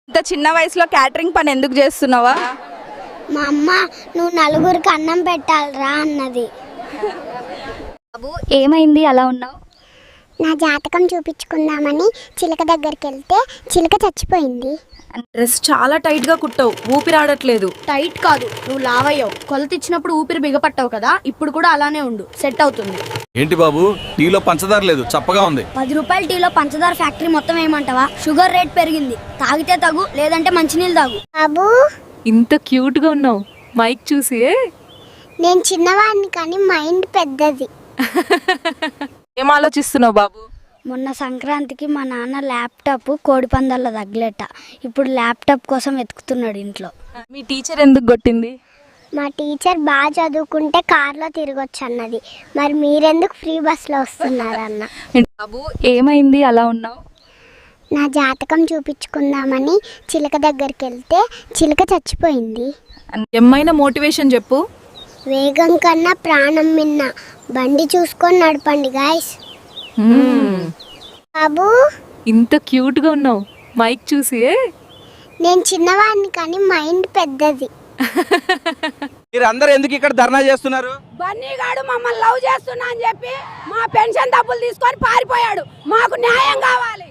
ఇంత చిన్న వయసులో క్యాటరింగ్ పని ఎందుకు చేస్తున్నావా? మా అమ్మ నువ్వు నలుగురికి అన్నం పెట్టాలిరా అన్నది. బాబు ఏమైంది అలా ఉన్నావు? నా జాతకం చూపించుకుందామని చిలక దగ్గరికి వెళ్తే చిలక చచ్చిపోయింది. డ్రెస్ చాలా టైట్ గా కుట్టావు, ఊపిరాడట్లేదు. టైట్ కాదు, నువ్వు లావయ్యావు. కొలత ఇచ్చినప్పుడు ఊపిరి బిగపట్టావు కదా, ఇప్పుడు కూడా అలానే ఉండు, సెట్ అవుతుంది. ఏంటి బాబు, టీలో పంచదార లేదు, చప్పగా ఉంది. 10 రూపాయల టీలో పంచదార ఫ్యాక్టరీ మొత్తం ఏమంటావా? షుగర్ రేట్ పెరిగింది, తాగితే తాగు, లేదంటే మంచినీళ్ళు తాగు. బాబు ఇంత క్యూట్ గా ఉన్నావు, మైక్ చూసి. నేను చిన్నవాడిని కానీ మైండ్ పెద్దది. ఏం ఆలోచిస్తున్నావు బాబు? మొన్న సంక్రాంతికి మా నాన్న ల్యాప్టాప్ కోడిపందాల్లో తగిలేట. ఇప్పుడు ల్యాప్టాప్ కోసం వెతుకుతున్నాడు ఇంట్లో. మీ టీచర్ ఎందుకు కొట్టింది? మా టీచర్ బాగా చదువుకుంటే కార్లో తిరగొచ్చు అన్నది. మరి మీరెందుకు ఫ్రీ బస్లో వస్తున్నారన్న? బాబు ఏమైంది అలా ఉన్నావు? నా జాతకం చూపించుకుందామని చిలక దగ్గరికి వెళ్తే చిలక చచ్చిపోయింది. ఏమైనా మోటివేషన్ చెప్పు. వేగం కన్నా ప్రాణం మిన్న, బండి చూసుకొని నడపండి గాయస్. బాబు ఇంత క్యూట్ గా ఉన్నావు, మైక్ చూసి. నేను చిన్నవాడిని కానీ మైండ్ పెద్దది. మీరు అందరు ఎందుకు ఇక్కడ ధర్నా చేస్తున్నారు? బన్నీగాడు మమ్మల్ని లవ్ చేస్తున్నా అని చెప్పి మా పెన్షన్ డబ్బులు తీసుకొని పారిపోయాడు. మాకు న్యాయం కావాలి.